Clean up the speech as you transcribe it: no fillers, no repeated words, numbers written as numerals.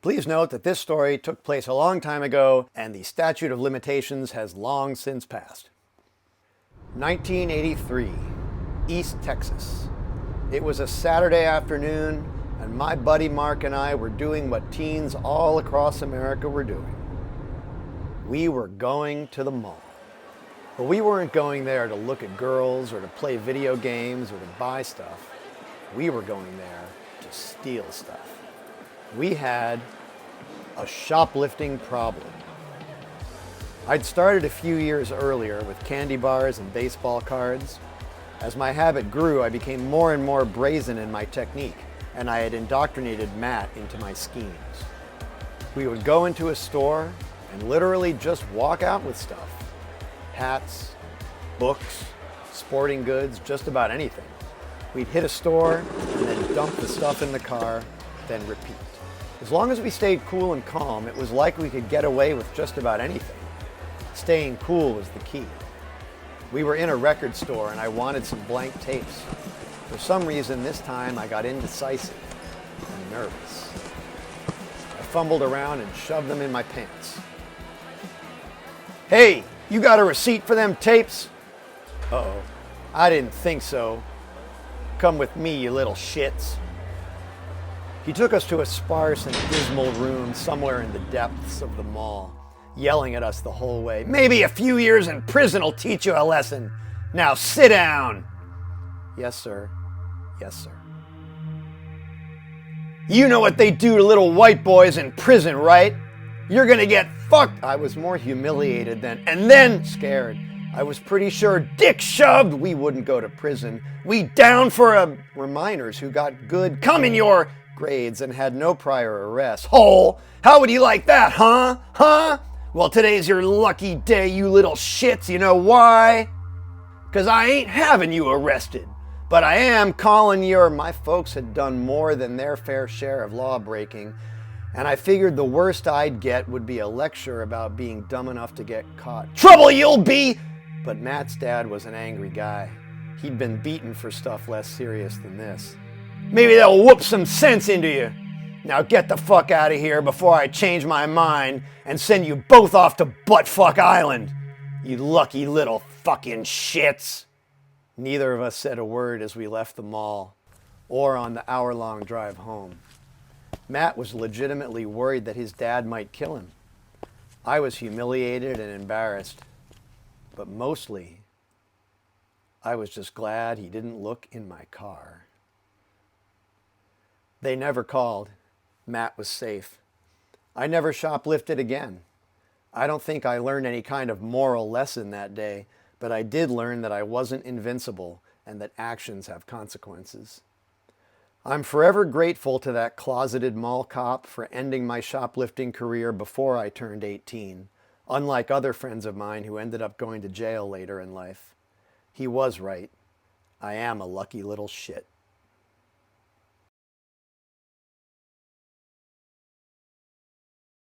Please note that this story took place a long time ago and the statute of limitations has long since passed. 1983, East Texas. It was a Saturday afternoon and my buddy Mark and I were doing what teens all across America were doing. We were going to the mall. But we weren't going there to look at girls or to play video games or to buy stuff. We were going there to steal stuff. We had a shoplifting problem. I'd started a few years earlier with candy bars and baseball cards. As my habit grew, I became more and more brazen in my technique, and I had indoctrinated Matt into my schemes. We would go into a store and literally just walk out with stuff. Hats, books, sporting goods, just about anything. We'd hit a store and then dump the stuff in the car, then repeat. As long as we stayed cool and calm, it was like we could get away with just about anything. Staying cool was the key. We were in a record store and I wanted some blank tapes. For some reason, this time I got indecisive and nervous. I fumbled around and shoved them in my pants. Hey, you got a receipt for them tapes? Uh-oh, I didn't think so. Come with me, you little shits. He took us to a sparse and dismal room somewhere in the depths of the mall, yelling at us the whole way. Maybe a few years in prison will teach you a lesson. Now sit down. Yes, sir. Yes, sir. You know what they do to little white boys in prison, right? You're gonna get fucked. I was more humiliated and then scared. I was pretty sure dick shoved we wouldn't go to prison. We down for were minors who got good come in your grades and had no prior arrests. Hole! How would you like that, huh? Huh? Well, today's your lucky day, you little shits. You know why? 'Cause I ain't having you arrested. But I am calling my folks had done more than their fair share of law breaking, and I figured the worst I'd get would be a lecture about being dumb enough to get caught. Trouble you'll be! But Matt's dad was an angry guy. He'd been beaten for stuff less serious than this. Maybe they'll whoop some sense into you. Now get the fuck out of here before I change my mind and send you both off to Buttfuck Island. You lucky little fucking shits. Neither of us said a word as we left the mall or on the hour-long drive home. Matt was legitimately worried that his dad might kill him. I was humiliated and embarrassed. But mostly, I was just glad he didn't look in my car. They never called. Matt was safe. I never shoplifted again. I don't think I learned any kind of moral lesson that day, but I did learn that I wasn't invincible and that actions have consequences. I'm forever grateful to that closeted mall cop for ending my shoplifting career before I turned 18. Unlike other friends of mine who ended up going to jail later in life. He was right. I am a lucky little shit.